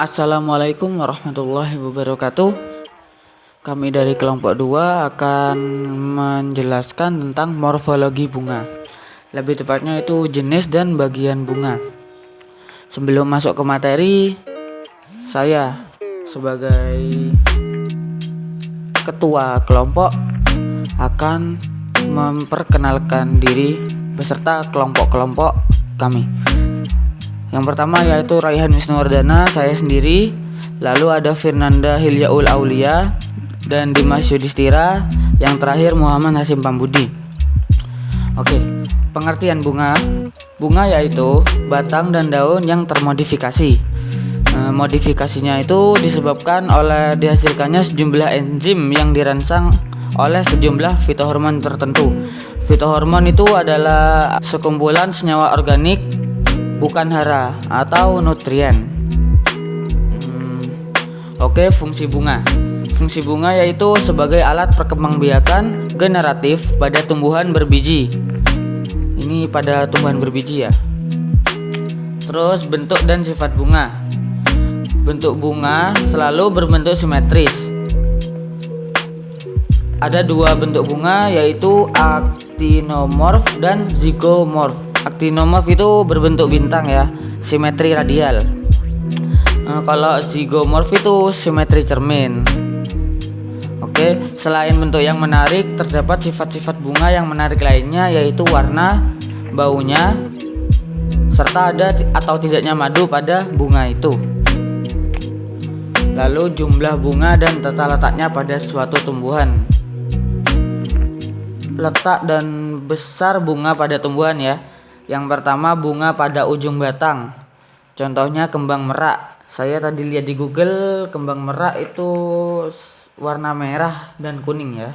Assalamualaikum warahmatullahi wabarakatuh. Kami dari kelompok 2 akan menjelaskan tentang morfologi bunga. Lebih tepatnya itu jenis dan bagian bunga. Sebelum masuk ke materi, saya sebagai ketua kelompok akan memperkenalkan diri beserta kelompok-kelompok kami. Yang pertama yaitu Raihan Wisnuwardana, saya sendiri. Lalu ada Firnanda Hilyaul Aulia dan Dimas Yudhistira. Yang terakhir Muhammad Hasim Pambudi. Oke, pengertian bunga. Bunga yaitu batang dan daun yang termodifikasi. Modifikasinya itu disebabkan oleh dihasilkannya sejumlah enzim yang dirangsang oleh sejumlah fitohormon tertentu. Fitohormon itu adalah sekumpulan senyawa organik, bukan hara atau nutrien. Oke, fungsi bunga. Fungsi bunga yaitu sebagai alat perkembangbiakan generatif pada tumbuhan berbiji. Ini pada tumbuhan berbiji ya. Terus bentuk dan sifat bunga. Bentuk bunga selalu berbentuk simetris. Ada dua bentuk bunga yaitu actinomorf dan zygomorf. Actinomorf itu berbentuk bintang ya, simetri radial. Kalau zygomorf itu simetri cermin. Oke, selain bentuk yang menarik, terdapat sifat-sifat bunga yang menarik lainnya yaitu warna, baunya, serta ada atau tidaknya madu pada bunga itu. Lalu jumlah bunga dan tata letaknya pada suatu tumbuhan. Letak dan besar bunga pada tumbuhan ya. Yang pertama, bunga pada ujung batang. Contohnya kembang merak. Saya tadi lihat di Google, kembang merak itu warna merah dan kuning ya.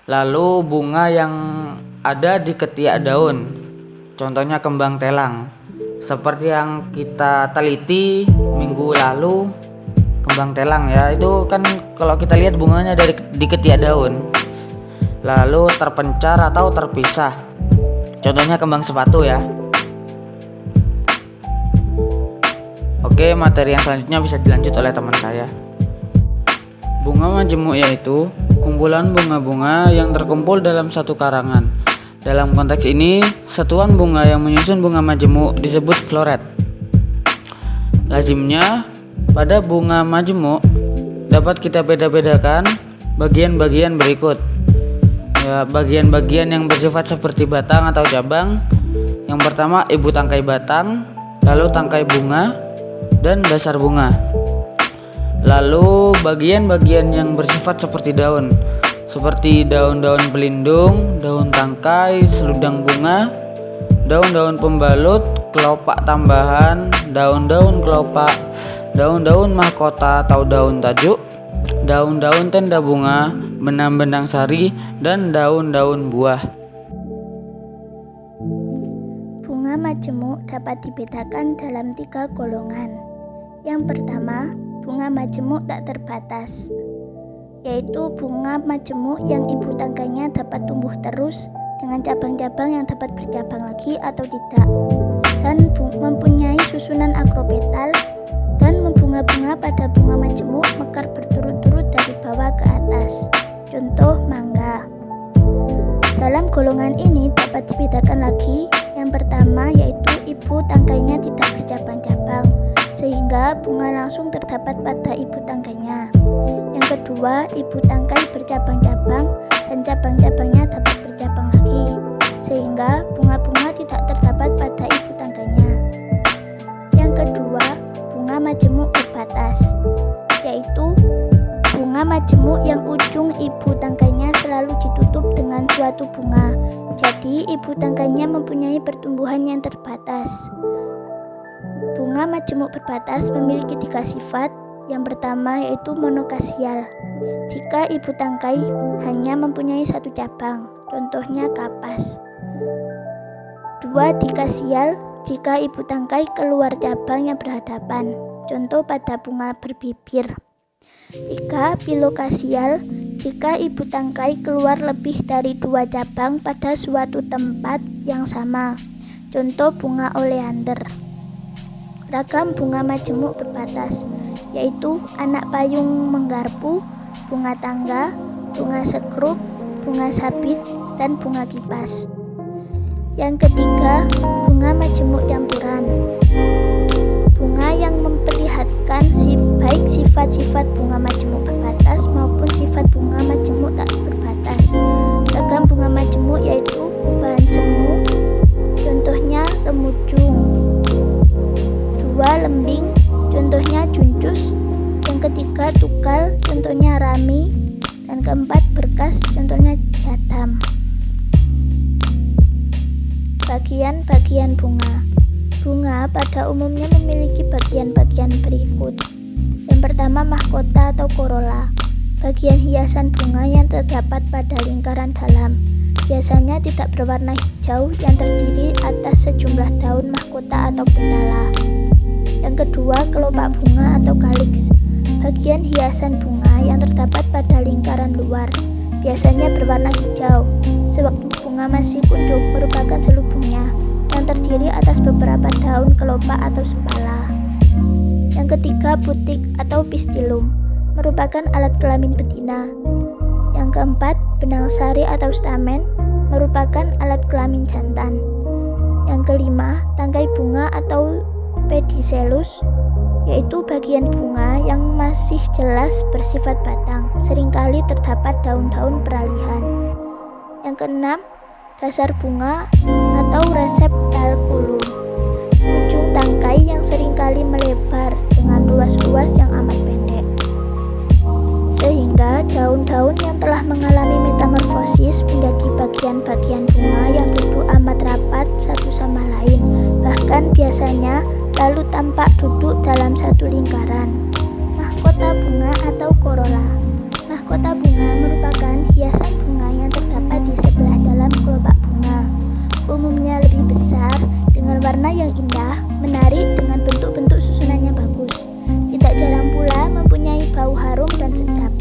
Lalu bunga yang ada di ketiak daun. Contohnya kembang telang. Seperti yang kita teliti minggu lalu, kembang telang ya. Itu kan kalau kita lihat bunganya di ketiak daun. Lalu terpencar atau terpisah. Contohnya kembang sepatu ya. Oke, materi yang selanjutnya bisa dilanjut oleh teman saya. Bunga majemuk yaitu kumpulan bunga-bunga yang terkumpul dalam satu karangan. Dalam konteks ini, satuan bunga yang menyusun bunga majemuk disebut floret. Lazimnya, pada bunga majemuk dapat kita beda-bedakan bagian-bagian berikut. Bagian-bagian yang bersifat seperti batang atau cabang. Yang pertama ibu tangkai batang, lalu tangkai bunga, dan dasar bunga. Lalu bagian-bagian yang bersifat seperti daun, seperti daun-daun pelindung, daun tangkai, seludang bunga, daun-daun pembalut, kelopak tambahan, daun-daun kelopak, daun-daun mahkota atau daun tajuk, daun-daun tenda bunga, benang-benang sari, dan daun-daun buah. Bunga majemuk dapat dibedakan dalam 3 golongan. Yang pertama, bunga majemuk tak terbatas, yaitu bunga majemuk yang ibu tangkainya dapat tumbuh terus dengan cabang-cabang yang dapat bercabang lagi atau tidak, dan mempunyai susunan akropetal, dan membunga-bunga pada bunga majemuk mekar berturut-turut dari bawah ke atas. Contoh mangga. Dalam golongan ini dapat dibedakan lagi. Yang pertama yaitu ibu tangkainya tidak bercabang-cabang, sehingga bunga langsung terdapat pada ibu tangkainya. Yang kedua, ibu tangkai bercabang-cabang dan cabang-cabangnya dapat bercabang lagi, sehingga bunga-bunga tidak terdapat pada ibu tangkainya. Yang kedua, bunga majemuk berbatas, yaitu bunga majemuk yang ujung ibu tangkainya selalu ditutup dengan suatu bunga. Jadi, ibu tangkainya mempunyai pertumbuhan yang terbatas. Bunga majemuk berbatas memiliki 3 sifat. Yang pertama yaitu monokasial. Jika ibu tangkai hanya mempunyai 1 cabang, contohnya kapas. 2 dikasial. Jika ibu tangkai keluar cabang yang berhadapan, contoh pada bunga berbibir. 3 bilokasial. Jika ibu tangkai keluar lebih dari 2 cabang pada suatu tempat yang sama, contoh bunga oleander. Ragam bunga majemuk berbatas, yaitu anak payung menggarpu, bunga tangga, bunga sekrup, bunga sabit, dan bunga kipas. Yang ketiga, bunga majemuk campuran. Bunga yang memperlihatkan baik sifat-sifat bunga majemuk berbatas maupun sifat bunga majemuk tak berbatas. Ragam bunga majemuk yaitu bahan semu, contohnya remujung. Dua, lembing, contohnya juncus. Yang ketiga, tukal, contohnya rami. Dan keempat, berkas, contohnya jatam. Bagian-bagian bunga. Bunga pada umumnya memiliki bagian-bagian berikut. Yang pertama, mahkota atau corolla. Bagian hiasan bunga yang terdapat pada lingkaran dalam. Biasanya tidak berwarna hijau yang terdiri atas sejumlah daun mahkota atau petala. Yang kedua, kelopak bunga atau kaliks. Bagian hiasan bunga yang terdapat pada lingkaran luar. Biasanya berwarna hijau. Sewaktu bunga masih kuncup merupakan selubungnya yang terdiri atas beberapa daun kelopak atau sepala. Yang ketiga, butik atau pistilum, merupakan alat kelamin betina. Yang keempat, benang sari atau stamen, merupakan alat kelamin jantan. Yang kelima, tangkai bunga atau pedicellus, yaitu bagian bunga yang masih jelas bersifat batang, seringkali terdapat daun-daun peralihan. Yang keenam, dasar bunga atau reseptakulum, ujung tangkai yang seringkali melebar dengan ruas-ruas yang amat pendek, sehingga daun-daun yang telah mengalami metamorfosis menjadi bagian-bagian bunga yang duduk amat rapat satu sama lain, bahkan biasanya lalu tampak duduk dalam satu lingkaran. Mahkota bunga atau corolla. Mahkota bunga merupakan hiasan bunga yang terdapat di sebelah dalam kelopak bunga. Umumnya lebih besar, dengan warna yang indah, menarik dengan bentuk-bentuk susunannya bagus. Tidak jarang pula mempunyai bau harum dan sedap.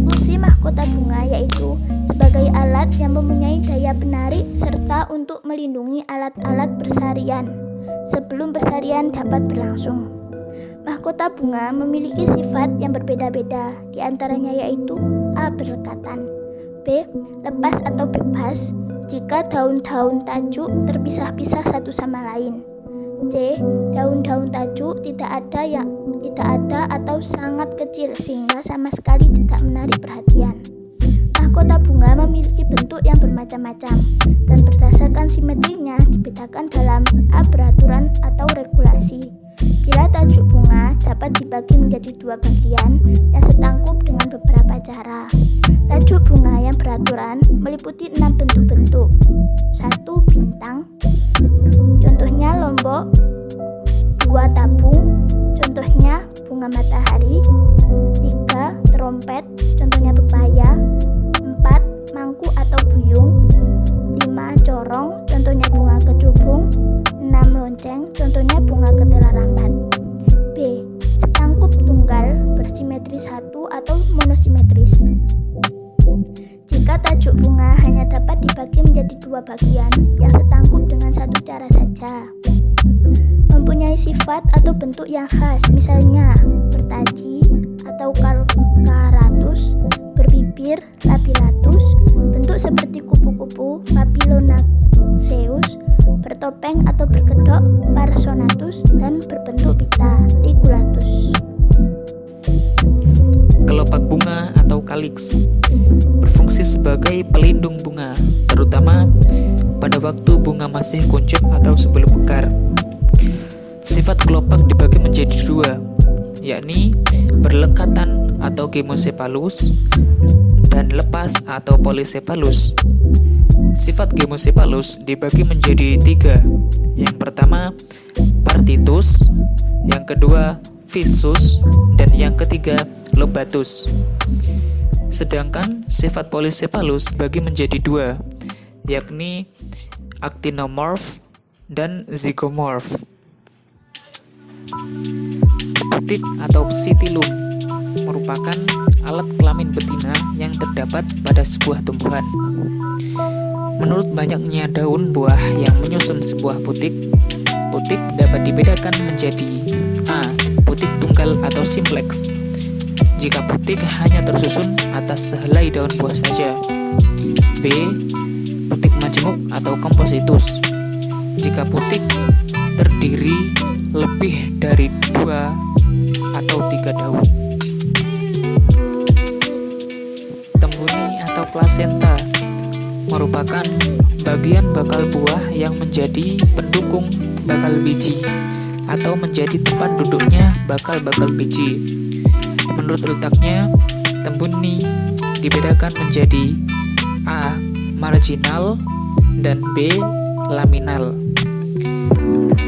Fungsi mahkota bunga yaitu sebagai alat yang mempunyai daya penarik serta untuk melindungi alat-alat persarian sebelum persarian dapat berlangsung. Mahkota bunga memiliki sifat yang berbeda-beda, diantaranya yaitu A. Berlekatan, B. Lepas atau bebas jika daun-daun tajuk terpisah-pisah satu sama lain, C. Daun-daun tajuk tidak ada atau sangat kecil sehingga sama sekali tidak menarik perhatian. Mahkota bunga memiliki bentuk yang bermacam-macam dan berdasarkan simetrinya dibedakan dalam peraturan atau regulasi. Bila tajuk bunga dapat dibagi menjadi dua bagian yang setangkup dengan beberapa cara. Tajuk bunga yang beraturan meliputi 6 bentuk-bentuk. 1. Bintang, contohnya lombok. 2. Tabung, contohnya bunga matahari. 3. Terompet, contohnya pepaya. 4. Mangkuk atau buyung. 5. Corong, contohnya bunga kecubung. 6. Lonceng, contohnya bunga ketela rambat. B. Setangkup tunggal bersimetri satu atau monosimetris. Jika tajuk bunga hanya dapat dibagi menjadi dua bagian yang setangkup dengan satu cara saja, mempunyai sifat atau bentuk yang khas, misalnya bertaji atau karatus, berbibir labilatus, bentuk seperti kupu-kupu Papilionaceus, bertopeng atau berkedok Parasonatus, dan berbentuk pita Ligulatus. Kelopak bunga atau kaliks berfungsi sebagai pelindung bunga, terutama pada waktu bunga masih kuncup atau sebelum mekar. Sifat kelopak dibagi menjadi dua, yakni berlekatan atau gemosepalus dan lepas atau polisepalus. Sifat gemosepalus dibagi menjadi tiga. Yang pertama partitus, yang kedua visus, dan yang ketiga lobatus. Sedangkan sifat polisepalus dibagi menjadi dua, yakni actinomorph dan zygomorph. Butik atau psitilum merupakan alat kelamin betina yang terdapat pada sebuah tumbuhan. Menurut banyaknya daun buah yang menyusun sebuah butik putik dapat dibedakan menjadi A. Putik tunggal atau simplex, jika putik hanya tersusun atas sehelai daun buah saja. B. Putik majemuk atau kompositus, jika putik terdiri lebih dari 2 atau 3 daun. Tembuni atau plasenta merupakan bagian bakal buah yang menjadi pendukung bakal biji atau menjadi tempat duduknya bakal-bakal biji. Menurut letaknya, tembuni dibedakan menjadi A. marginal dan B. laminal.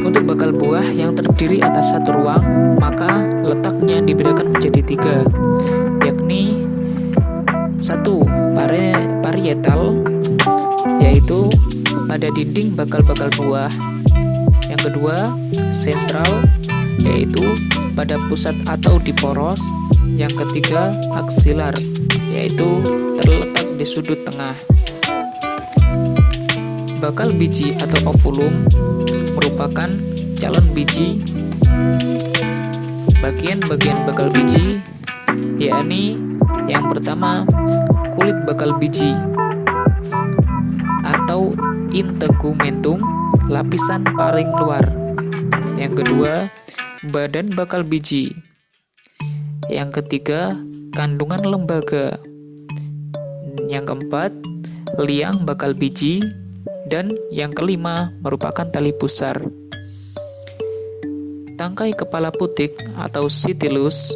Untuk bakal buah yang terdiri atas satu ruang, maka letaknya dibedakan menjadi 3, yakni 1. Parietal, yaitu pada dinding bakal-bakal buah. Yang kedua, sentral, yaitu pada pusat atau di poros. Yang ketiga, aksilar, yaitu terletak di sudut tengah. Bakal biji atau ovulum merupakan calon biji. Bagian-bagian bakal biji, yakni yang pertama, kulit bakal biji atau integumentum, lapisan paling luar. Yang kedua, badan bakal biji. Yang ketiga, kandungan lembaga. Yang keempat, liang bakal biji. Dan yang kelima merupakan tali pusar. Tangkai kepala putik atau stilus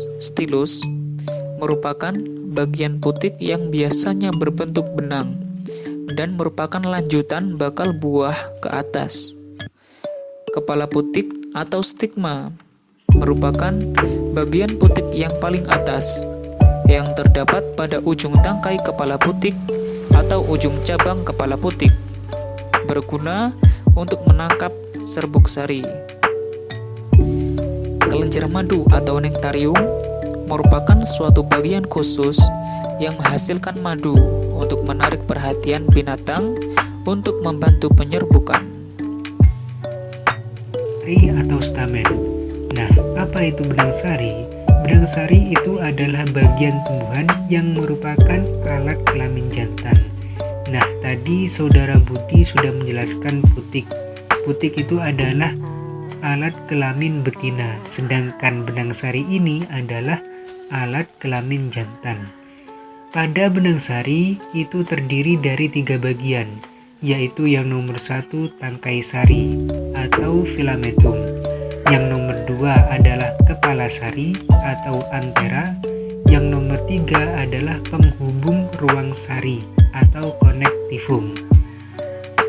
merupakan bagian putik yang biasanya berbentuk benang dan merupakan lanjutan bakal buah ke atas. Kepala putik atau stigma merupakan bagian putik yang paling atas yang terdapat pada ujung tangkai kepala putik atau ujung cabang kepala putik, berguna untuk menangkap serbuk sari. Kelenjar madu atau nektarium merupakan suatu bagian khusus yang menghasilkan madu untuk menarik perhatian binatang untuk membantu penyerbukan. Sari atau stamen. Nah, apa itu benang sari? Benang sari itu adalah bagian tumbuhan yang merupakan alat kelamin jantan. Nah, tadi saudara Budi sudah menjelaskan putik. Putik itu adalah alat kelamin betina, sedangkan benang sari ini adalah alat kelamin jantan. Pada benang sari itu terdiri dari 3 bagian, yaitu yang nomor 1 tangkai sari atau filamentum, yang nomor 2 adalah kepala sari atau antera, yang nomor 3 adalah penghubung ruang sari atau konektivum.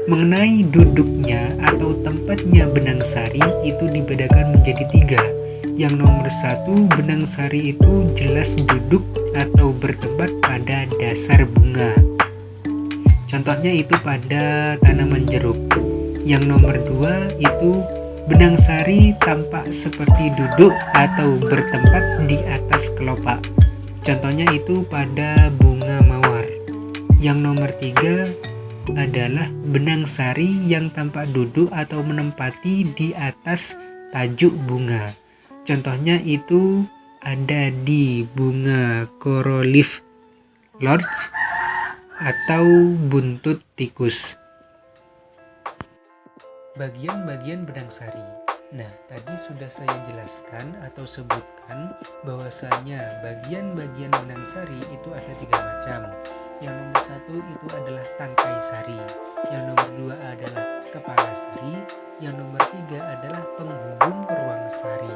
Mengenai duduknya atau tempatnya benang sari itu dibedakan menjadi 3. Yang nomor 1, benang sari itu jelas duduk atau bertempat pada dasar bunga. Contohnya itu pada tanaman jeruk. Yang nomor 2 itu benang sari tampak seperti duduk atau bertempat di atas kelopak. Contohnya itu pada bunga mawar. Yang nomor 3 adalah benang sari yang tampak duduk atau menempati di atas tajuk bunga. Contohnya itu ada di bunga Corolif Lorch atau buntut tikus. Bagian-bagian benang sari. Nah, tadi sudah saya jelaskan atau sebutkan bahwasanya bagian-bagian benang sari itu ada 3 macam. Yang nomor 1 itu adalah tangkai sari, yang nomor 2 adalah kepala sari, yang nomor 3 adalah penghubung ruang sari.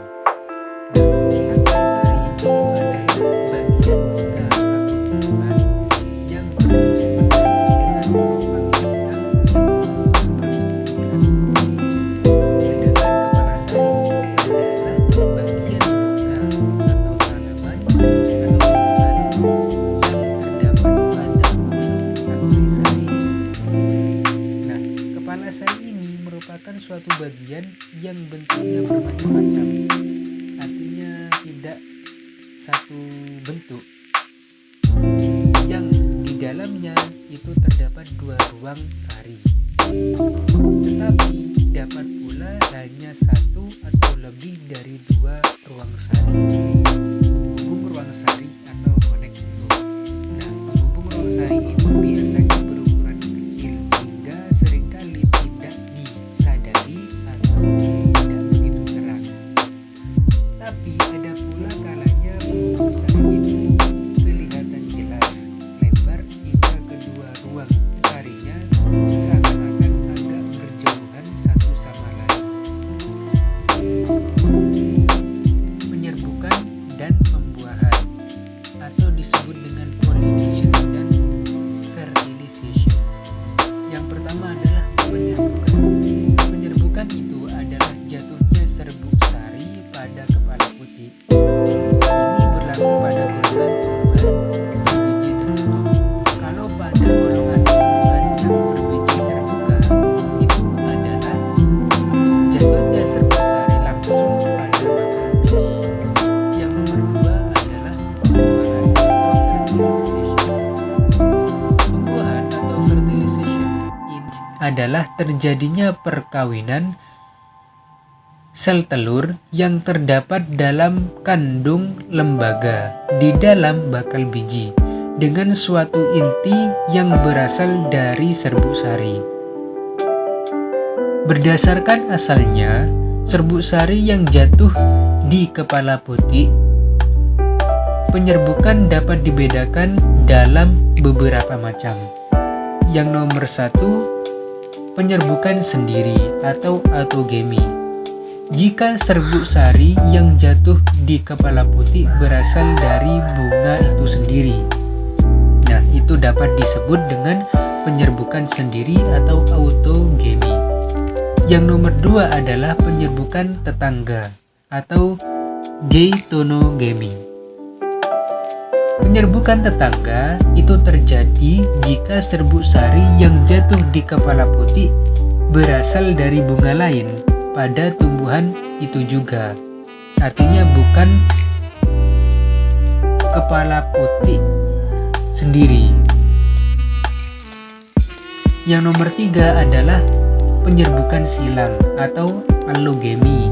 Nah, tangkai sari itu adalah bagian bunga atau tumbuhan yang berbentuk benang dengan kelopak benang sedangkan kepala sari adalah bagian bunga atau tanaman atau sari ini merupakan suatu bagian yang bentuknya bermacam-macam, artinya tidak satu bentuk, yang di dalamnya itu terdapat 2 ruang sari. Tetapi dapat pula hanya satu atau lebih dari dua ruang sari. Penghubung ruang sari atau connecting loop. Nah, penghubung ruang sari ini biasanya berukuran kecil hingga seringkali tidak disadari atau tidak begitu terang. Tapi ada pula kalanya penghubung sari itu kelihatan jelas, lebar hingga kedua ruang sarinya seakan-akan agak berjauhan satu sama lain. Penyerbukan dan pembuahan atau disebut dengan pollination dan fertilization. Yang pertama adalah penyerbukan. Penyerbukan itu adalah jatuhnya serbuk sari pada kepala putih. Ini berlaku pada golongan tumbuhan berbiji tertutup. Kalau pada golongan tumbuhan yang berbiji terbuka, itu adalah jatuhnya serbuk sari langsung pada bakal biji. Yang nomor dua adalah pembuahan atau fertilization. Pembuahan atau fertilization adalah terjadinya perkawinan sel telur yang terdapat dalam kandung lembaga di dalam bakal biji dengan suatu inti yang berasal dari serbuk sari. Berdasarkan asalnya, serbuk sari yang jatuh di kepala putih, penyerbukan dapat dibedakan dalam beberapa macam. Yang nomor satu, penyerbukan sendiri atau autogamy. Jika serbuk sari yang jatuh di kepala putih berasal dari bunga itu sendiri, nah itu dapat disebut dengan penyerbukan sendiri atau autogamy. Yang nomor dua adalah penyerbukan tetangga atau geitonogamy. Penyerbukan tetangga itu terjadi jika serbuk sari yang jatuh di kepala putih berasal dari bunga lain pada tumbuhan itu juga. Artinya bukan kepala putih sendiri. Yang nomor tiga adalah penyerbukan silang atau allogamy.